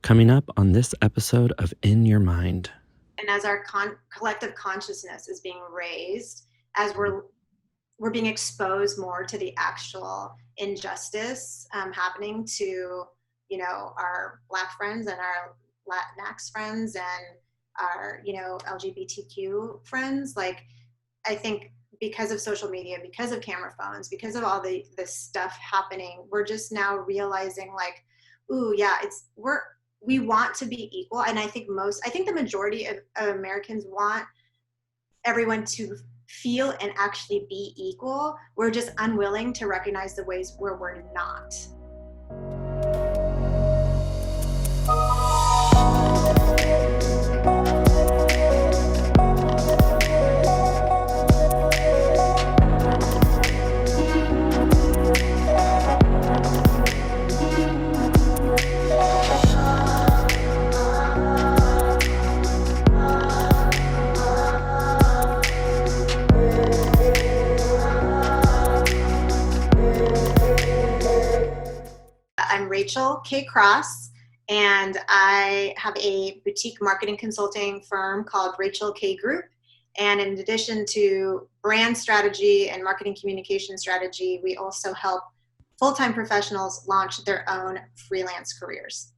Coming up on this episode of In Your Mind. And as our collective consciousness is being raised, as we're being exposed more to the actual injustice happening to, our Black friends and our Latinx friends and our, LGBTQ friends. Like, I think because of social media, because of camera phones, because of all the stuff happening, we're just now realizing like, ooh, yeah, we want to be equal. And I think the majority of Americans want everyone to feel and actually be equal. We're just unwilling to recognize the ways where we're not. I'm Rachel K. Cross, and I have a boutique marketing consulting firm called Rachel K. Group. And in addition to brand strategy and marketing communication strategy, we also help full-time professionals launch their own freelance careers.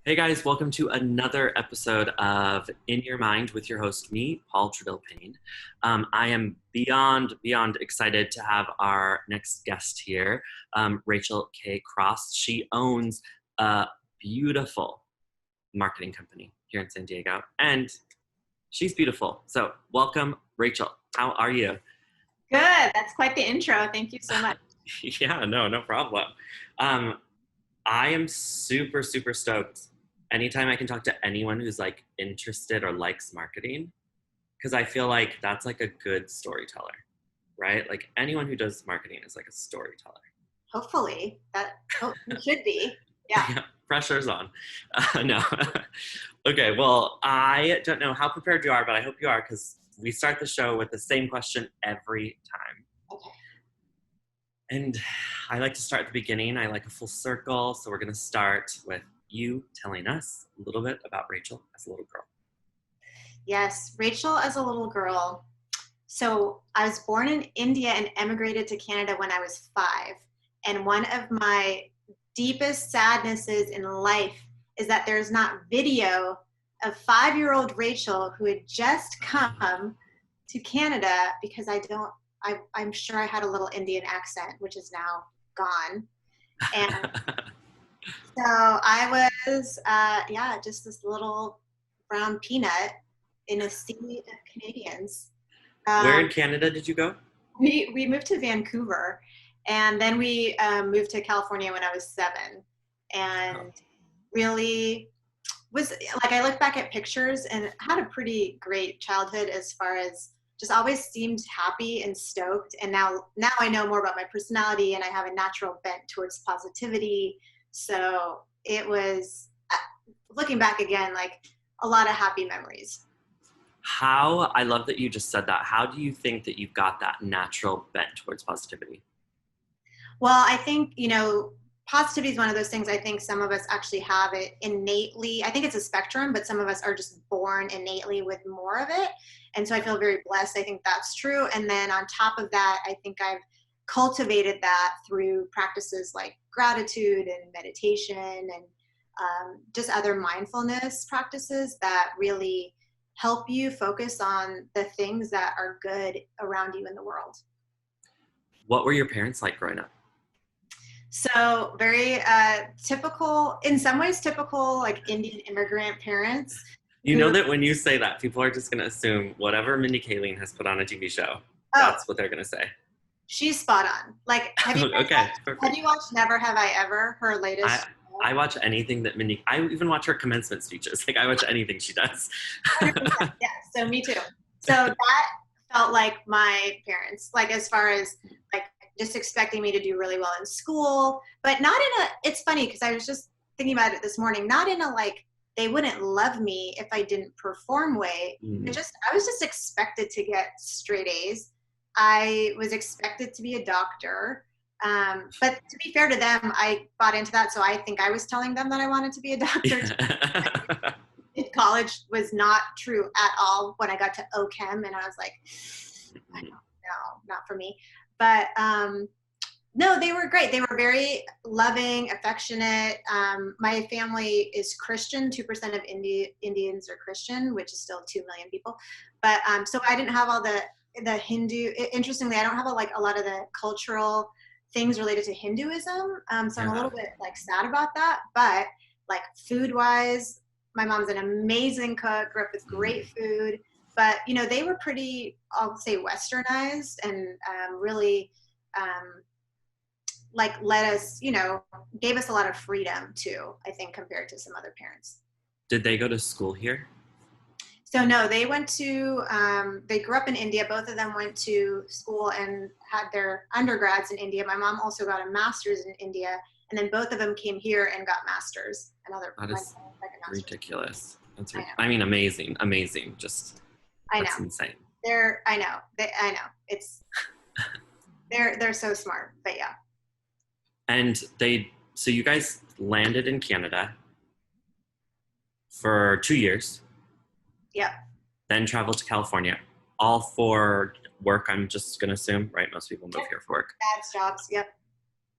Hey guys, welcome to another episode of In Your Mind with your host, me, Paul Trudell-Payne. I am beyond excited to have our next guest here, Rachel K. Cross. She owns a beautiful marketing company here in San Diego, and she's beautiful. So welcome, Rachel. How are you? Good. That's quite the intro. Thank you so much. Yeah, no problem. I am super stoked anytime I can talk to anyone who's like interested or likes marketing, because I feel like that's like a good storyteller, right? Like anyone who does marketing is like a storyteller. Hopefully that should be. Yeah. Pressure's on. No. Okay, well, I don't know how prepared you are, but I hope you are, because we start the show with the same question every time. Okay. And I like to start at the beginning. I like a full circle. So we're going to start with you telling us a little bit about Rachel as a little girl. Yes, Rachel as a little girl. So I was born in India and emigrated to Canada when I was 5. And one of my deepest sadnesses in life is that there's not video of 5-year-old Rachel who had just come to Canada, because I'm sure I had a little Indian accent, which is now gone. And so I was, just this little brown peanut in a sea of Canadians. Where in Canada did you go? We moved to Vancouver, and then we moved to California when I was 7. And really was like, I look back at pictures and had a pretty great childhood as far as just always seemed happy and stoked. And now I know more about my personality, and I have a natural bent towards positivity. So it was, looking back again, like a lot of happy memories. I love that you just said that. How do you think that you've got that natural bent towards positivity? Well, I think, positivity is one of those things. I think some of us actually have it innately. I think it's a spectrum, but some of us are just born innately with more of it. And so I feel very blessed. I think that's true. And then on top of that, I think I've cultivated that through practices like gratitude and meditation and just other mindfulness practices that really help you focus on the things that are good around you in the world. What were your parents like growing up? So very typical, in some ways typical, like Indian immigrant parents. You know that when you say that, people are just going to assume whatever Mindy Kaling has put on a TV show, that's what they're going to say. She's spot on. Like, have you watched Never Have I Ever, her latest? I watch anything that I even watch her commencement speeches. Like, I watch anything she does. 100%, yeah, so me too. So that felt like my parents, like as far as like just expecting me to do really well in school, but not in it's funny because I was just thinking about it this morning, not in a like, they wouldn't love me if I didn't perform way. I was just expected to get straight A's. I was expected to be a doctor. But to be fair to them, I bought into that. So I think I was telling them that I wanted to be a doctor. Yeah. In college was not true at all when I got to OChem, and I was like, I don't know, not for me. But no, they were great. They were very loving, affectionate. My family is Christian. 2% of Indians are Christian, which is still 2 million people. But so I didn't have all the Hindu. Interestingly, I don't have a lot of the cultural things related to Hinduism. So I'm a little bit like sad about that. But like food wise, my mom's an amazing cook. Grew up with great food. But you know, they were pretty, I'll say, westernized and really. Like let us, you know, gave us a lot of freedom too, I think, compared to some other parents. Did they go to school here? So no, they went to, they grew up in India. Both of them went to school and had their undergrads in India. My mom also got a master's in India, and then both of them came here and got masters. That is ridiculous. That's I mean, amazing. Just I know. That's insane. I know. It's they're so smart, but yeah. And so you guys landed in Canada for 2 years. Yep. Then traveled to California, all for work, I'm just going to assume, right? Most people move here for work. Dad's jobs, yep.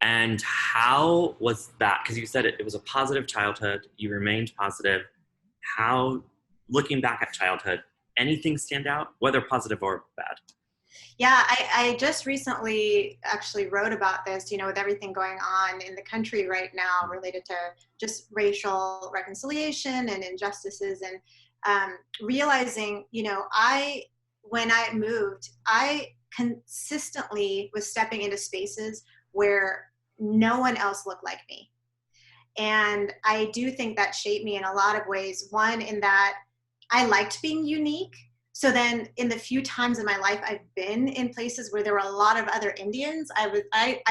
And how was that? Because you said it was a positive childhood. You remained positive. How, looking back at childhood, anything stand out, whether positive or bad? Yeah, I just recently actually wrote about this, you know, with everything going on in the country right now related to just racial reconciliation and injustices, and realizing, you know, when I moved, I consistently was stepping into spaces where no one else looked like me. And I do think that shaped me in a lot of ways. One, in that I liked being unique. So then in the few times in my life I've been in places where there were a lot of other Indians, I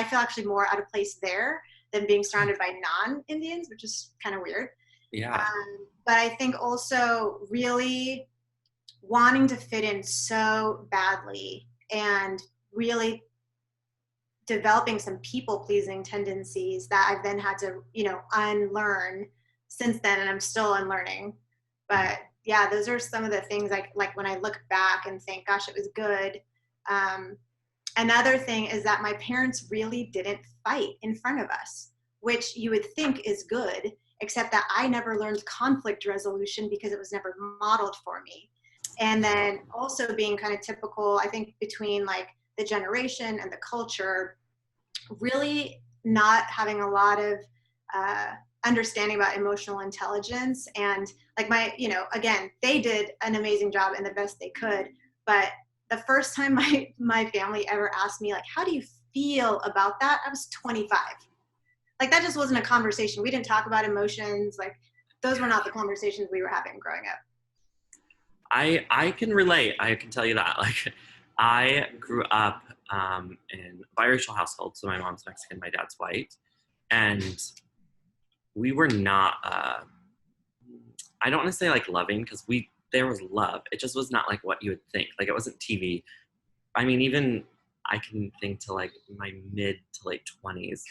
feel actually more out of place there than being surrounded by non-Indians, which is kind of weird. Yeah. But I think also really wanting to fit in so badly and really developing some people-pleasing tendencies that I've then had to, you know, unlearn since then, and I'm still unlearning. But yeah, those are some of the things like when I look back and think, gosh, it was good. Another thing is that my parents really didn't fight in front of us, which you would think is good, except that I never learned conflict resolution because it was never modeled for me. And then also being kind of typical, I think, between like the generation and the culture, really not having a lot of understanding about emotional intelligence. And like again, they did an amazing job and the best they could. But the first time my family ever asked me, like, how do you feel about that? I was 25. Like, that just wasn't a conversation. We didn't talk about emotions. Like, those were not the conversations we were having growing up. I can relate. I can tell you that. Like, I grew up in a biracial household. So my mom's Mexican, my dad's white. And we were not, I don't want to say like loving, because there was love. It just was not like what you would think. Like, it wasn't TV. I mean, even I can think to like my mid to late 20s.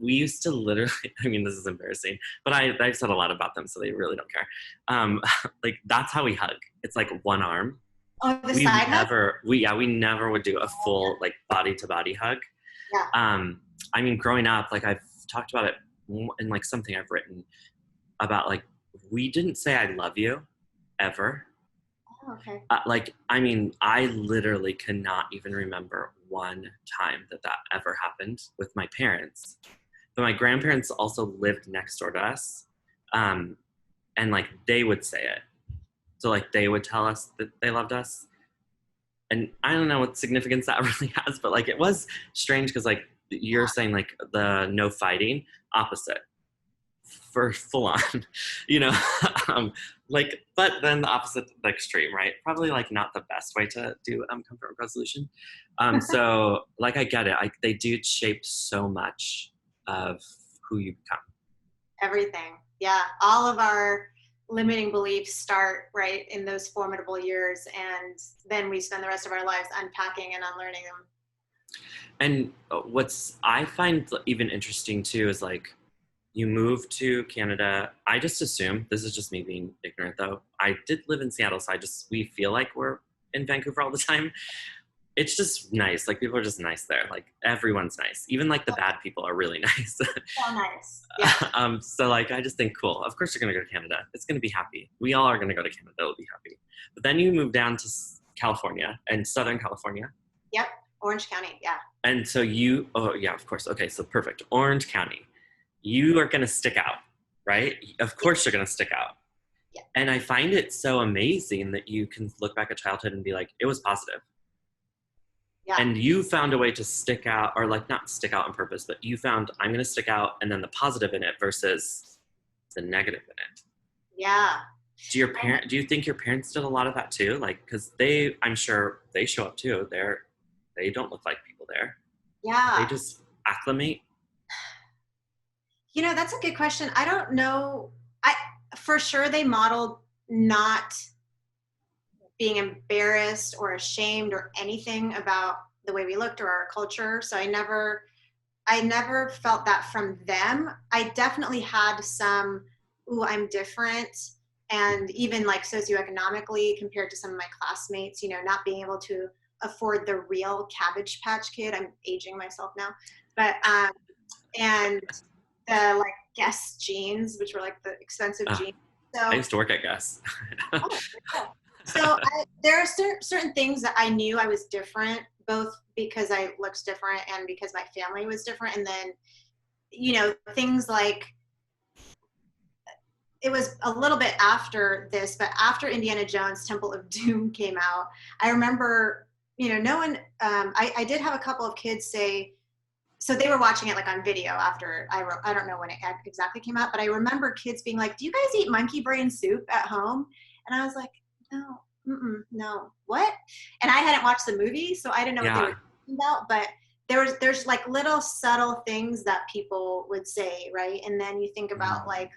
We used to literally, I mean, this is embarrassing, but I've said a lot about them, so they really don't care. Like, that's how we hug. It's like one arm. Oh, the side hug? We never would do a full like body to body hug. Yeah. I mean, growing up, like, I've talked about it in like something I've written about, like, we didn't say I love you ever. Oh, okay. Like, I mean, I literally cannot even remember one time that ever happened with my parents. But my grandparents also lived next door to us. And like, they would say it. So like, they would tell us that they loved us. And I don't know what significance that really has, but like, it was strange because like you're saying, like, the no fighting, opposite. For full on, you know, like, but then the opposite, the extreme, right? Probably like not the best way to do conflict resolution. So like, I get it. They do shape so much of who you become. Everything. Yeah. All of our limiting beliefs start right in those formidable years. And then we spend the rest of our lives unpacking and unlearning them. And what's I find even interesting too is like you move to Canada. I just assume, this is just me being ignorant though. I did live in Seattle, so we feel like we're in Vancouver all the time. It's just nice. Like people are just nice there. Like everyone's nice. Even like the bad people are really nice. So nice. Yeah. So like I just think cool. Of course you're gonna go to Canada. It's gonna be happy. We all are gonna go to Canada. It'll be happy. But then you move down to California and Southern California. Yep. Orange County. Yeah. And so oh yeah, of course. Okay, so perfect. Orange County. You are gonna stick out, right? Of course you're gonna stick out. Yeah. And I find it so amazing that you can look back at childhood and be like, it was positive. Yeah. And you found a way to stick out, or like not stick out on purpose, but you found I'm going to stick out and then the positive in it versus the negative in it. Yeah. Do you think your parents did a lot of that too? Like, cause I'm sure they show up too. They don't look like people there. Yeah. They just acclimate. You know, that's a good question. I don't know. For sure they modeled not being embarrassed or ashamed or anything about the way we looked or our culture. So I never felt that from them. I definitely had some, ooh, I'm different. And even like socioeconomically compared to some of my classmates, you know, not being able to afford the real Cabbage Patch Kid. I'm aging myself now. But, and the like Guess jeans, which were like the expensive jeans. So I used to work at Guess. So there are certain things that I knew I was different, both because I looked different and because my family was different. And then, you know, things like, it was a little bit after this, but after Indiana Jones Temple of Doom came out, I remember, you know, no one, I did have a couple of kids say, so they were watching it like on video after I don't know when it exactly came out, but I remember kids being like, do you guys eat monkey brain soup at home? And I was like, no, no, what? And I hadn't watched the movie, so I didn't know what they were talking about, but there's like little subtle things that people would say, right? And then you think about like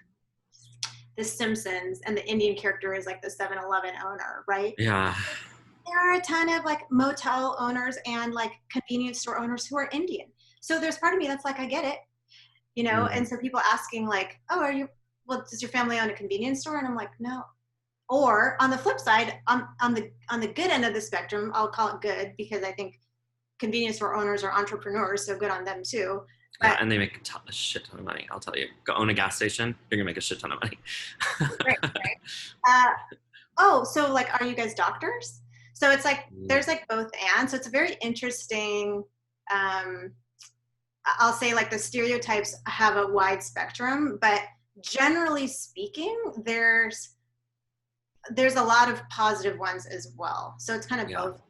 The Simpsons, and the Indian character is like the 7-Eleven owner, right? Yeah. There are a ton of like motel owners and like convenience store owners who are Indian. So there's part of me that's like, I get it, you know? And so people asking like, oh, does your family own a convenience store? And I'm like, no. Or on the flip side, on the good end of the spectrum, I'll call it good because I think convenience store owners are entrepreneurs, so good on them too. But, yeah, and they make a shit ton of money. I'll tell you, go own a gas station, you're gonna make a shit ton of money. Right. So like, are you guys doctors? So it's like there's like both and. So it's a very interesting. I'll say like the stereotypes have a wide spectrum, but generally speaking, there's a lot of positive ones as well. So it's kind of both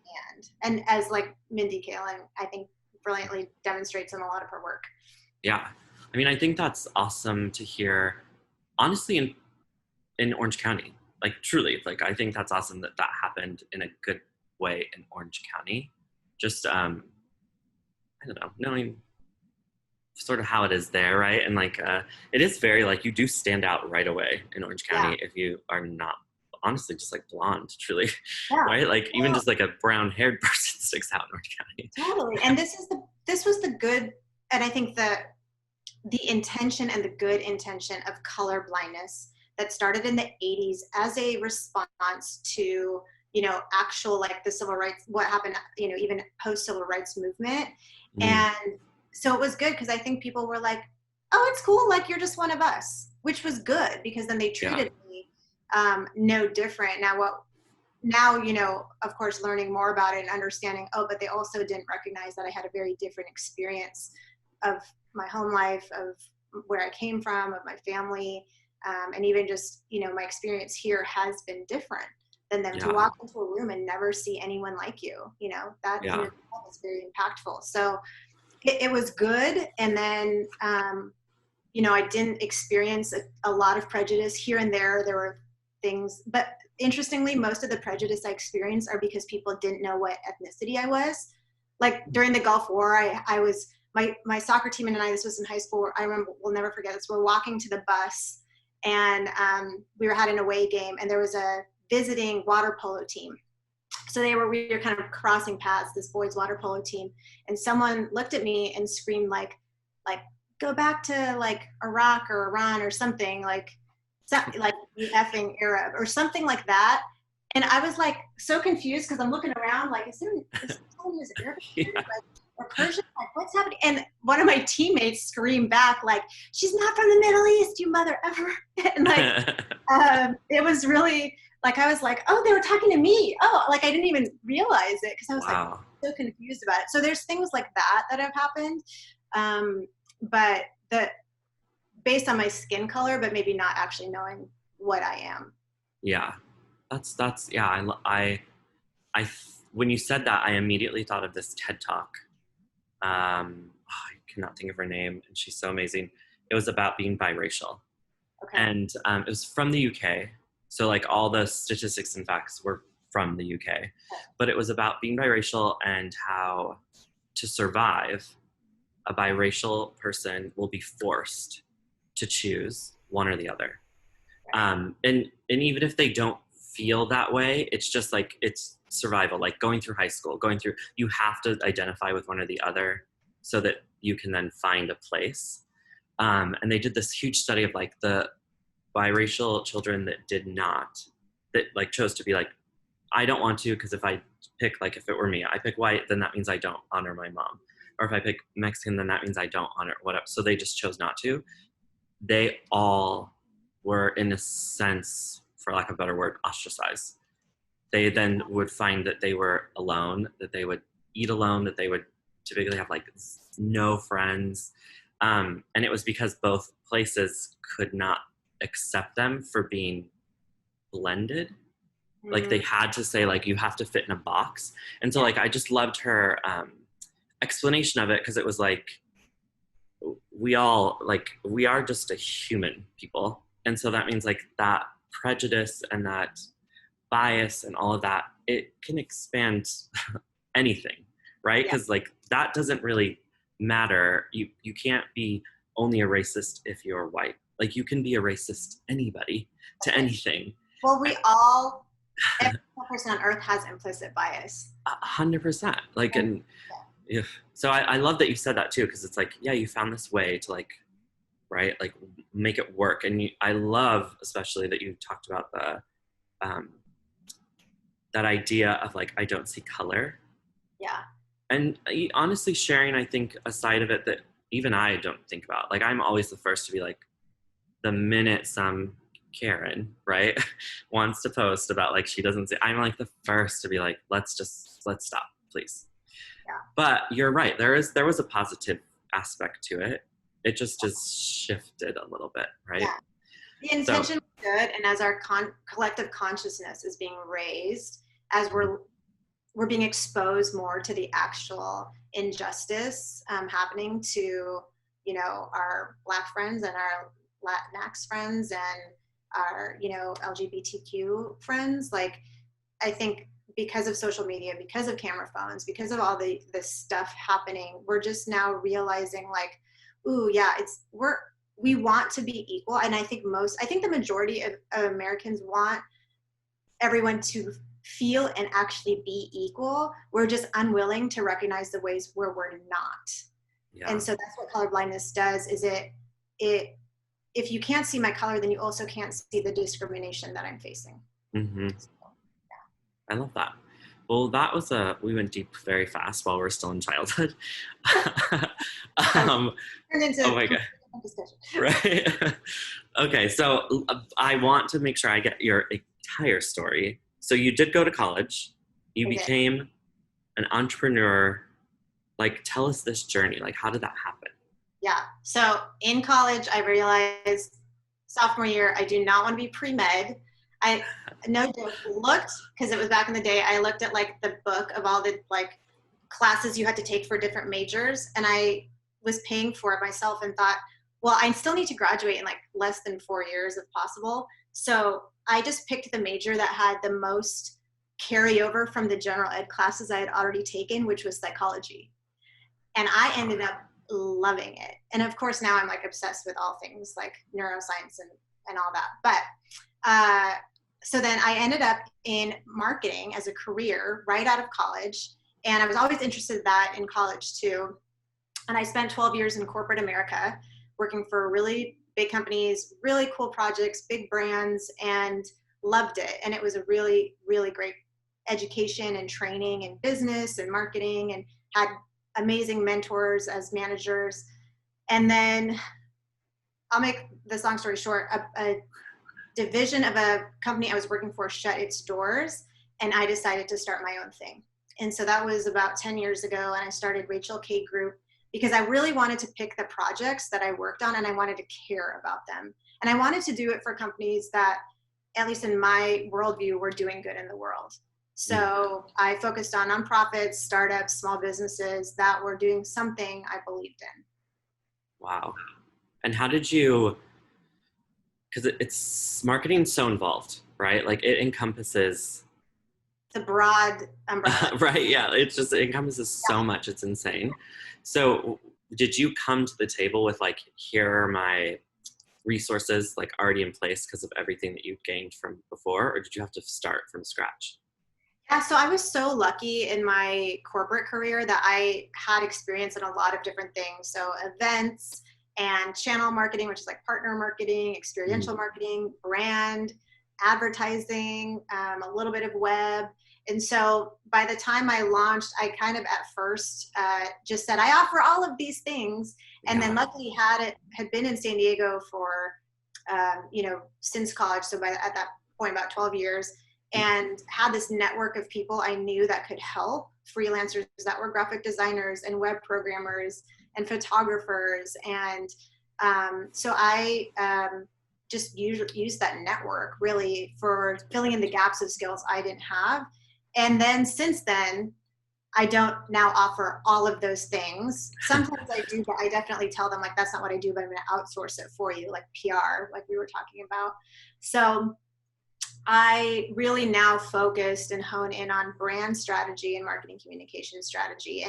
and as like Mindy Kaling, I think brilliantly demonstrates in a lot of her work. Yeah. I mean, I think that's awesome to hear, honestly, in Orange County. Like truly, like I think that's awesome that happened in a good way in Orange County. Just, I don't know, knowing sort of how it is there, right? And like, it is very like, you do stand out right away in Orange County if you are not, honestly, just like blonde, truly, right? Like even just like a brown haired person sticks out in Orange County. Totally. And this was the good, and I think the intention and the good intention of color blindness that started in the 80s as a response to, you know, actual like the civil rights, what happened, you know, even post civil rights movement. And so it was good because I think people were like, oh, it's cool, like you're just one of us, which was good because then they treated me no different. Now, you know, of course, learning more about it and understanding, but they also didn't recognize that I had a very different experience of my home life, of where I came from, of my family, and even just, you know, my experience here has been different than them. To walk into a room and never see anyone like you, you know, that in itself is very impactful. So it was good. And then, you know, I didn't experience a lot of prejudice here and there. There were things, but interestingly, most of the prejudice I experienced are because people didn't know what ethnicity I was. Like during the Gulf War, I was, my soccer team and I, this was in high school, I remember, we'll never forget this, we're walking to the bus and we had an away game and there was a visiting water polo team. So we were kind of crossing paths, this boys water polo team, and someone looked at me and screamed like go back to like Iraq or Iran or something, like you effing Arab or something like that. And I was like so confused because I'm looking around like, is someone who's Arabic Yeah. like, or Persian? Like, what's happening? And one of my teammates screamed back like, she's not from the Middle East, you mother ever. And like, it was really like, I was like, oh, they were talking to me. Oh, like I didn't even realize it because I was like so confused about it. So there's things like that have happened. But that based on my skin color, but maybe not actually knowing what I am. Yeah. That's yeah. I when you said that, I immediately thought of this TED Talk. I cannot think of her name, and she's so amazing. It was about being biracial, and it was from the UK. So like all the statistics and facts were from the UK, but it was about being biracial and how to survive, a biracial person will be forced to choose one or the other. And even if they don't feel that way, it's just like it's survival, like going through high school, you have to identify with one or the other so that you can then find a place. And they did this huge study of like the biracial children that like chose to be like, I don't want to, because if I pick, like if it were me, I pick white, then that means I don't honor my mom. Or if I pick Mexican, then that means I don't honor whatever. So they just chose not to. They all were, in a sense, for lack of a better word, ostracized. They then would find that they were alone, that they would eat alone, that they would typically have like no friends. And it was because both places could not accept them for being blended. Mm-hmm. Like they had to say like, you have to fit in a box. And so like, I just loved her explanation of it, because it was like, we are just a human people. And so that means like that prejudice and that bias and all of that, it can expand anything, right? Because like that doesn't really matter. You can't be only a racist if you're white. Like you can be a racist anybody to anything. Well, every person on earth has implicit bias. 100%. Like, and yeah. So I love that you said that too, because it's like, yeah, you found this way to like, right, like make it work. And I love especially that you talked about the that idea of like, I don't see color. Yeah. And honestly sharing, I think, a side of it that even I don't think about. Like I'm always the first to be like, the minute some Karen, right, wants to post about like she doesn't see, I'm like the first to be like, let's stop, please. Yeah. But you're right. There was a positive aspect to it. It just shifted a little bit, right? Yeah. The intention was good, and as our collective consciousness is being raised, as we're being exposed more to the actual injustice happening to, you know, our Black friends and our Latinx friends and our, you know, LGBTQ friends. Like, I think because of social media, because of camera phones, because of all the stuff happening, we're just now realizing like, ooh, yeah, we want to be equal. And I think the majority of Americans want everyone to feel and actually be equal. We're just unwilling to recognize the ways where we're not. Yeah. And so that's what colorblindness does, is if you can't see my color, then you also can't see the discrimination that I'm facing. Mm-hmm. So, yeah. I love that. Well, that was we went deep very fast while we're still in childhood. Oh my God. Right. Okay. So I want to make sure I get your entire story. So you did go to college, you became an entrepreneur. Like, tell us this journey. Like, how did that happen? Yeah. So in college, I realized sophomore year, I do not want to be pre-med. I looked, because it was back in the day, I looked at like the book of all the like classes you had to take for different majors. And I was paying for it myself and thought, well, I still need to graduate in like less than 4 years if possible. So I just picked the major that had the most carryover from the general ed classes I had already taken, which was psychology. And I ended up loving it. And of course, now I'm like obsessed with all things like neuroscience and all that. But so then I ended up in marketing as a career right out of college. And I was always interested in that in college too. And I spent 12 years in corporate America working for really big companies, really cool projects, big brands, and loved it. And it was a really, really great education and training in business and marketing, and had amazing mentors as managers. And then I'll make this long story short, a division of a company I was working for shut its doors, and I decided to start my own thing. And so that was about 10 years ago, and I started Rachel K Group because I really wanted to pick the projects that I worked on, and I wanted to care about them. And I wanted to do it for companies that, at least in my worldview, were doing good in the world. So I focused on nonprofits, startups, small businesses that were doing something I believed in. Wow. And how did you, because it's marketing so involved, right? Like it encompasses the broad umbrella. Right, yeah, it encompasses so much. It's insane. So did you come to the table with like, here are my resources like already in place because of everything that you've gained from before, or did you have to start from scratch? Yeah, so I was so lucky in my corporate career that I had experience in a lot of different things. So events and channel marketing, which is like partner marketing, experiential marketing, brand, advertising, a little bit of web. And so by the time I launched, I kind of at first just said, I offer all of these things. And then luckily had been in San Diego for, since college. So at that point, about 12 years. And had this network of people I knew that could help, freelancers that were graphic designers and web programmers and photographers. And so I just used that network really for filling in the gaps of skills I didn't have. And then since then, I don't now offer all of those things. Sometimes I do, but I definitely tell them like, that's not what I do, but I'm going to outsource it for you, like PR, like we were talking about. So I really now focused and hone in on brand strategy and marketing communication strategy.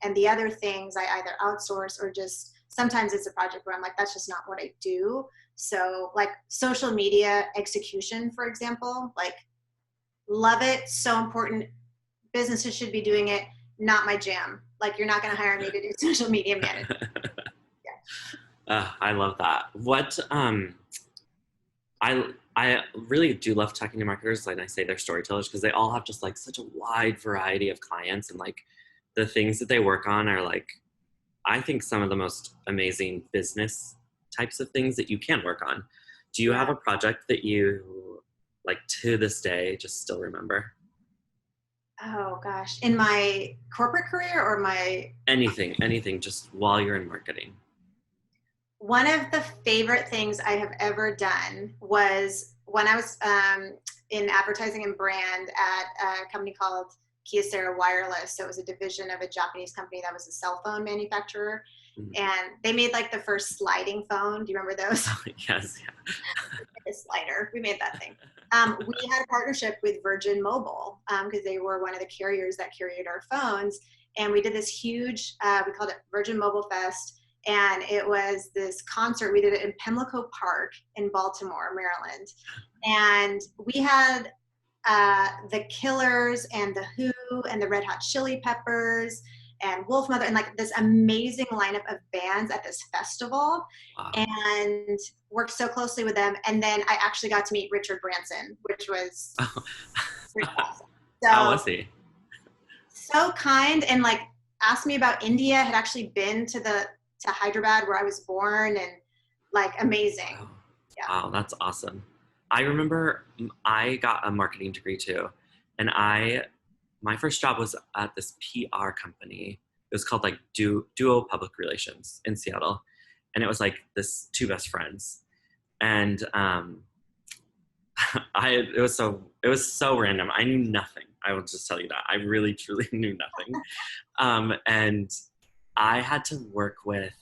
And the other things I either outsource or just sometimes it's a project where I'm like, that's just not what I do. So like social media execution, for example, like love it. So important. Businesses should be doing it. Not my jam. Like you're not going to hire me to do social media management. I love that. I really do love talking to marketers, and I say they're storytellers because they all have just like such a wide variety of clients, and like the things that they work on are like, I think some of the most amazing business types of things that you can work on. Do you have a project that you like to this day just still remember? Oh gosh, in my corporate career or my anything just while you're in marketing? One of the favorite things I have ever done was when I was in advertising and brand at a company called Kyocera Wireless. So it was a division of a Japanese company that was a cell phone manufacturer. And they made like the first sliding phone. Do you remember those? Yes, yeah. A slider. We made that thing. We had a partnership with Virgin Mobile because they were one of the carriers that carried our phones. And we did this huge, we called it Virgin Mobile Fest. And it was this concert. We did it in Pimlico Park in Baltimore, Maryland. And we had the Killers and the Who and the Red Hot Chili Peppers and Wolf Mother and like this amazing lineup of bands at this festival. Wow. And worked so closely with them. And then I actually got to meet Richard Branson, which was pretty awesome. So, how was he? So kind, and like asked me about India, had actually been to Hyderabad where I was born, and like amazing. Wow. Yeah. Wow, that's awesome. I remember I got a marketing degree too. And my first job was at this PR company. It was called like Duo Public Relations in Seattle. And it was like this two best friends. And it was so random. I knew nothing. I will just tell you that. I really, truly knew nothing. And I had to work with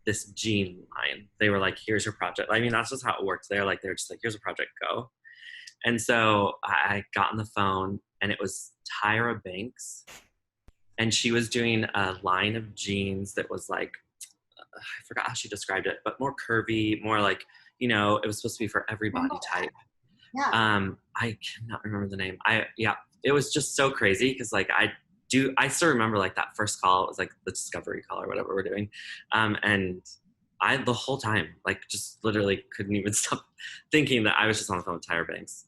this jean line. They were like, here's your project. I mean, that's just how it works. They're just like, here's a project, go. And so I got on the phone, and it was Tyra Banks. And she was doing a line of jeans that was like, I forgot how she described it, but more curvy, more like, it was supposed to be for every body type. Yeah. I cannot remember the name. Yeah, it was just so crazy because like I still remember like that first call. It was like the discovery call or whatever we're doing. And I the whole time like just literally couldn't even stop thinking that I was just on the phone with Tyra Banks.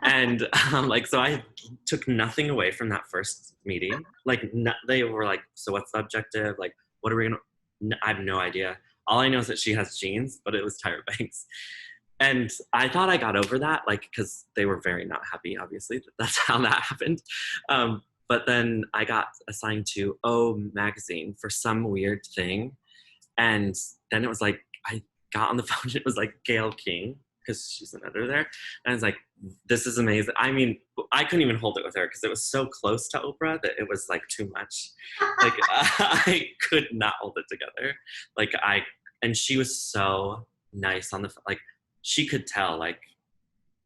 And like so I took nothing away from that first meeting. Like they were like, so what's the objective? Like what are we gonna I have no idea. All I know is that she has jeans, but it was Tyra Banks. And I thought I got over that, like, because they were very not happy, obviously. That's how that happened. But then I got assigned to O Magazine for some weird thing. And then it was like, I got on the phone, and it was like Gail King, because she's an editor there. And I was like, this is amazing. I mean, I couldn't even hold it with her because it was so close to Oprah that it was like too much. Like, I could not hold it together. And she was so nice on the, like, she could tell, like,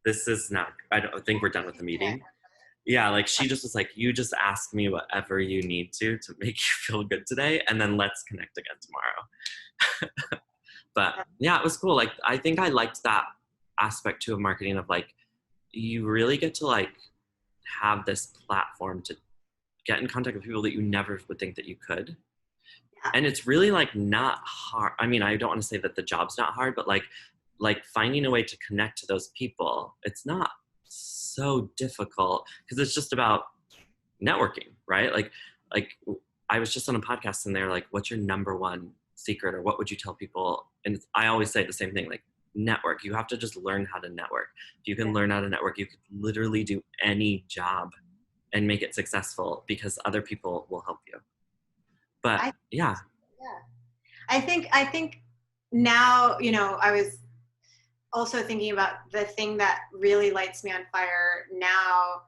this is not, I don't think we're done with the meeting. Yeah, like she just was like, you just ask me whatever you need to make you feel good today, and then let's connect again tomorrow. But yeah, it was cool. Like, I think I liked that aspect too of marketing of like, you really get to like have this platform to get in contact with people that you never would think that you could. Yeah. And it's really like not hard. I mean, I don't want to say that the job's not hard, but like finding a way to connect to those people, it's not so difficult because it's just about networking, right? Like I was just on a podcast and they're like, what's your number one secret, or what would you tell people? And I always say the same thing, like, network. You have to just learn how to network. If you can learn how to network, you could literally do any job and make it successful because other people will help you. But yeah. I think now, you know, I was also thinking about the thing that really lights me on fire now,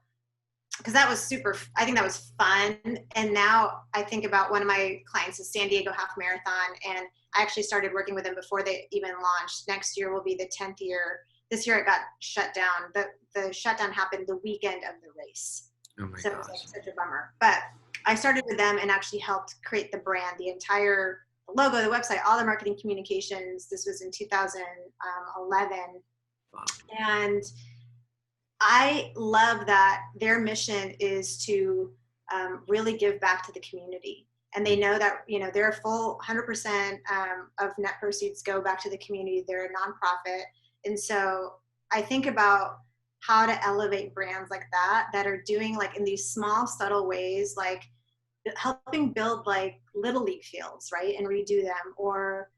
because that was I think that was fun. And now I think about one of my clients is San Diego Half Marathon, and I actually started working with them before they even launched. Next year will be the 10th year. This year it got shut down. The shutdown happened the weekend of the race. Oh my So gosh. it was like such a bummer. But I started with them and actually helped create the brand, the entire logo, the website, all the marketing communications. This was in 2011. Wow. And I love that their mission is to really give back to the community. And they know that, you know, their full 100% of net proceeds go back to the community. They're a nonprofit. And so I think about how to elevate brands like that are doing like in these small, subtle ways, like helping build like little league fields, right? And redo them, or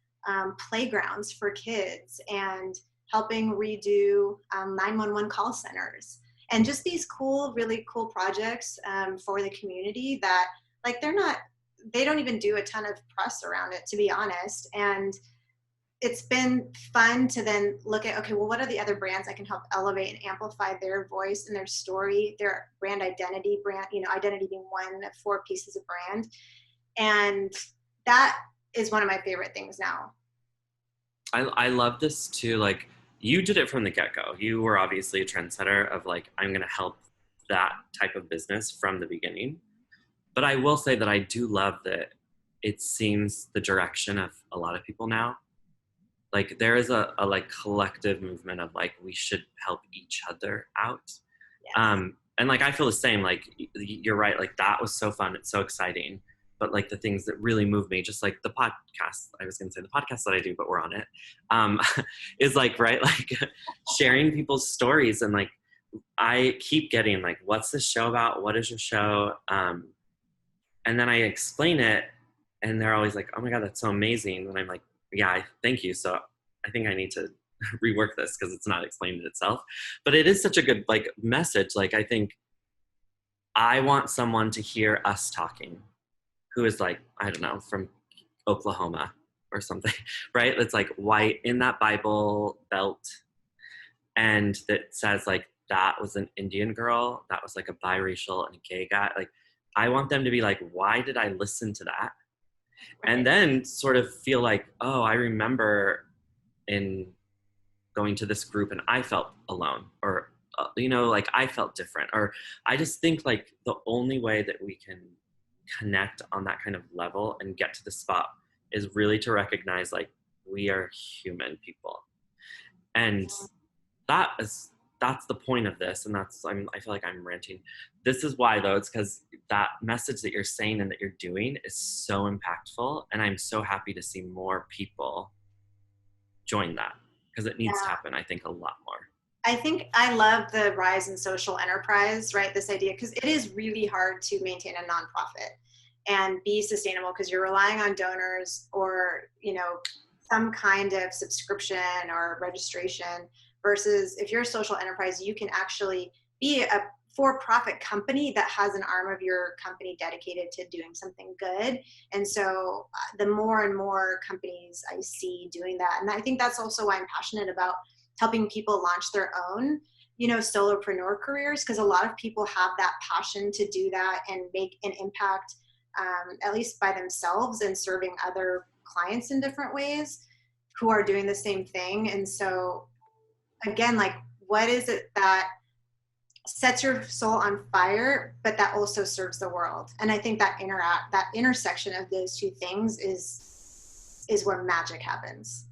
playgrounds for kids, and helping redo 911 call centers, and just these cool, really cool projects for the community that like they don't even do a ton of press around it, to be honest. And it's been fun to then look at, okay, well, what are the other brands I can help elevate and amplify their voice and their story, their brand, you know, identity being one of 4 pieces of brand. And that is one of my favorite things now. I love this too. Like, you did it from the get-go. You were obviously a trendsetter of like, I'm going to help that type of business from the beginning. But I will say that I do love that it seems the direction of a lot of people now. Like, there is a like collective movement of like, we should help each other out. Yes. And like, I feel the same. Like, you're right. Like, that was so fun. It's so exciting. But like the things that really move me, just like the podcast, I was going to say the podcast that I do, but we're on it, is like, right, like sharing people's stories. And like, I keep getting like, what's this show about? What is your show? And then I explain it and they're always like, oh my God, that's so amazing. And I'm like, yeah, thank you. So I think I need to rework this because it's not explained itself. But it is such a good like message. Like, I think I want someone to hear us talking who is like, I don't know, from Oklahoma or something, right? That's like white in that Bible Belt, and that says like, that was an Indian girl, that was like a biracial and a gay guy. Like, I want them to be like, why did I listen to that? Right. And then sort of feel like, oh, I remember in going to this group and I felt alone, or you know, like I felt different. Or I just think like the only way that we can connect on that kind of level and get to the spot is really to recognize like, we are human people. And that's the point of this. And I feel like I'm ranting. This is why though, it's because that message that you're saying and that you're doing is so impactful. And I'm so happy to see more people join that, because it needs to Yeah. happen, I think, a lot more. I think I love the rise in social enterprise, right? This idea, because it is really hard to maintain a nonprofit and be sustainable because you're relying on donors or, some kind of subscription or registration, versus if you're a social enterprise, you can actually be a for-profit company that has an arm of your company dedicated to doing something good. And so the more and more companies I see doing that, and I think that's also why I'm passionate about helping people launch their own, solopreneur careers, because a lot of people have that passion to do that and make an impact, at least by themselves and serving other clients in different ways who are doing the same thing. And so again, like, what is it that sets your soul on fire, but that also serves the world? And I think that intersection of those two things is where magic happens.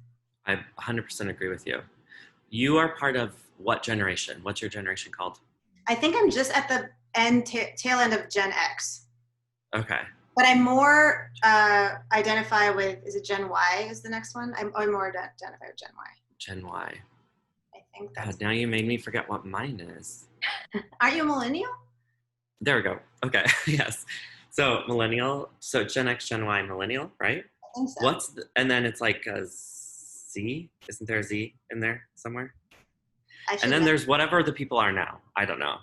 I 100% agree with you. You are part of what generation? What's your generation called? I think I'm just at the tail end of Gen X. Okay. But I more identify with, is it Gen Y is the next one? I'm more identify with Gen Y. Gen Y. I think that's... God, now you made me forget what mine is. Aren't you a millennial? There we go. Okay. Yes. So millennial. So Gen X, Gen Y, millennial, right? I think so. And then it's like a Z? Isn't there a Z in there somewhere? And then there's whatever the people are now. I don't know.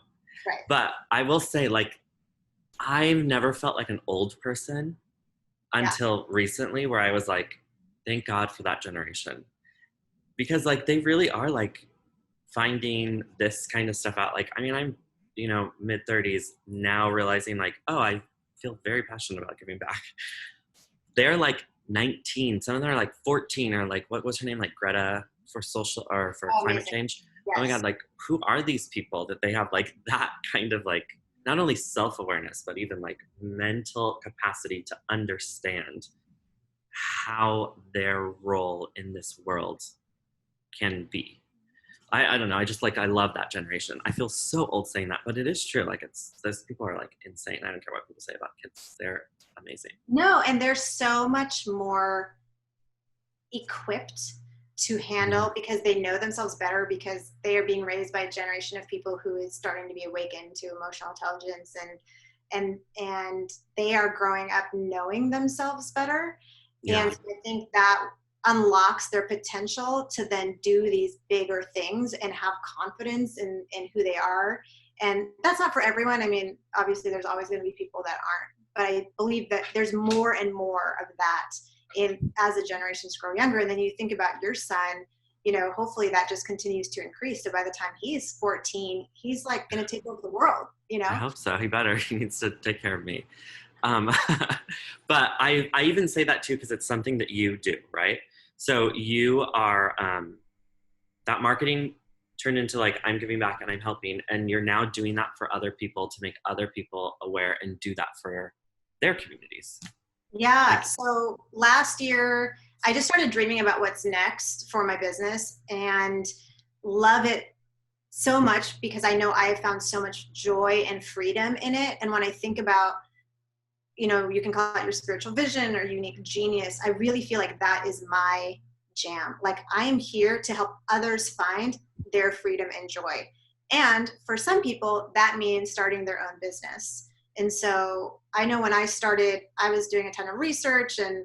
Right. But I will say, like, I've never felt like an old person until recently, where I was like, thank God for that generation. Because, like, they really are, like, finding this kind of stuff out. Like, I mean, I'm, mid-30s now, realizing, like, oh, I feel very passionate about giving back. They're, like, 19. Some of them are, like, 14, or, like, what was her name? Like, Greta for climate change. Yes. Oh, my God, like, who are these people that they have, like, that kind of, like, not only self-awareness, but even like mental capacity to understand how their role in this world can be. I don't know. I love that generation. I feel so old saying that, but it is true. Like, those people are like insane. I don't care what people say about kids. They're amazing. No, and they're so much more equipped to handle, because they know themselves better, because they are being raised by a generation of people who is starting to be awakened to emotional intelligence, and they are growing up knowing themselves better. Yeah. And I think that unlocks their potential to then do these bigger things and have confidence in who they are. And that's not for everyone. I mean, obviously there's always going to be people that aren't, but I believe that there's more and more of that as the generations grow younger. And then you think about your son, hopefully that just continues to increase. So by the time he's 14, he's like going to take over the world, I hope so. He better. He needs to take care of me. But I even say that too, because it's something that you do, right? So you are, that marketing turned into like, I'm giving back and I'm helping. And you're now doing that for other people, to make other people aware and do that for their communities. Yeah. So last year, I just started dreaming about what's next for my business, and love it so much because I know I have found so much joy and freedom in it. And when I think about, you can call it your spiritual vision or unique genius, I really feel like that is my jam. Like, I am here to help others find their freedom and joy. And for some people, that means starting their own business. And so I know when I started, I was doing a ton of research, and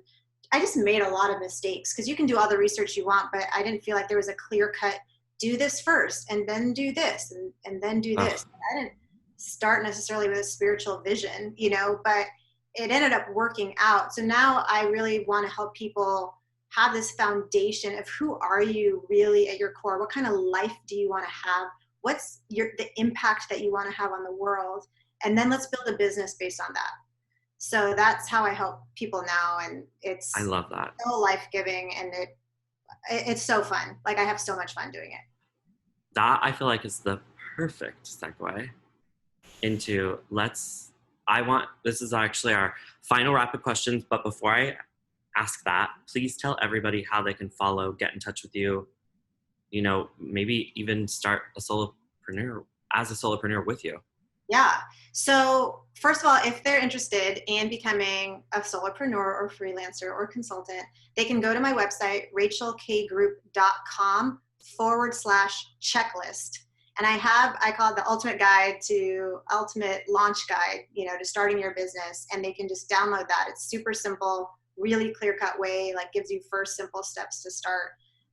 I just made a lot of mistakes, because you can do all the research you want, but I didn't feel like there was a clear cut, do this first and then do this and then do this. I didn't start necessarily with a spiritual vision, but it ended up working out. So now I really want to help people have this foundation of who are you really at your core? What kind of life do you want to have? What's the impact that you want to have on the world? And then let's build a business based on that. So that's how I help people now. And I love that. So life-giving, and it's so fun. Like, I have so much fun doing it. That, I feel like, is the perfect segue into this is actually our final rapid questions. But before I ask that, please tell everybody how they can follow, get in touch with you, maybe even start a solo as a solopreneur with you? Yeah. So first of all, if they're interested in becoming a solopreneur or freelancer or consultant, they can go to my website, rachelkgroup.com/checklist. And I call it the ultimate launch guide, to starting your business. And they can just download that. It's super simple, really clear cut way, like gives you first simple steps to start.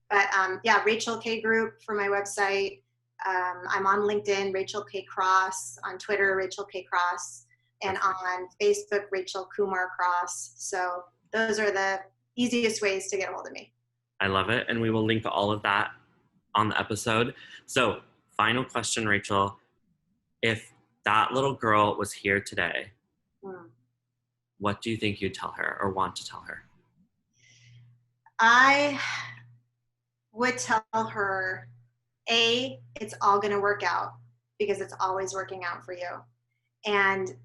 But yeah, Rachel K Group for my website. I'm on LinkedIn, Rachel K. Cross, on Twitter, Rachel K. Cross, and on Facebook, Rachel Kumar Cross. So those are the easiest ways to get a hold of me. I love it. And we will link all of that on the episode. So final question, Rachel. If that little girl was here today, what do you think you'd tell her or want to tell her? I would tell her, it's all going to work out because it's always working out for you. And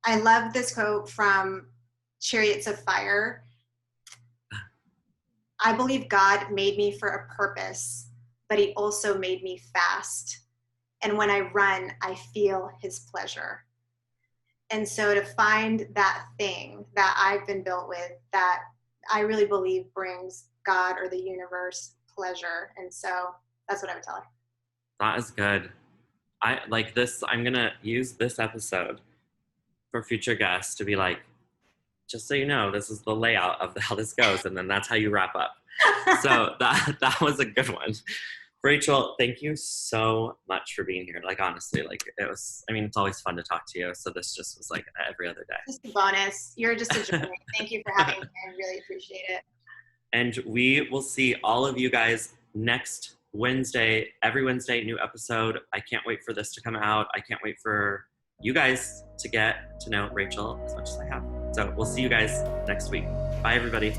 I love this quote from Chariots of Fire. I believe God made me for a purpose, but he also made me fast. And when I run, I feel his pleasure. And so to find that thing that I've been built with that I really believe brings God or the universe pleasure. And so that's what I would tell her. That is good. I like this. I'm going to use this episode for future guests to be like, just so you know, this is the layout of how this goes. And then that's how you wrap up. So that was a good one. Rachel, thank you so much for being here. Like, honestly, like it's always fun to talk to you. So this just was like every other day. Just a bonus. You're just a joy. Thank you for having me. I really appreciate it. And we will see all of you guys next Wednesday. Every Wednesday, new episode. I can't wait for this to come out. I can't wait for you guys to get to know Rachel as much as I have. So we'll see you guys next week. Bye, everybody.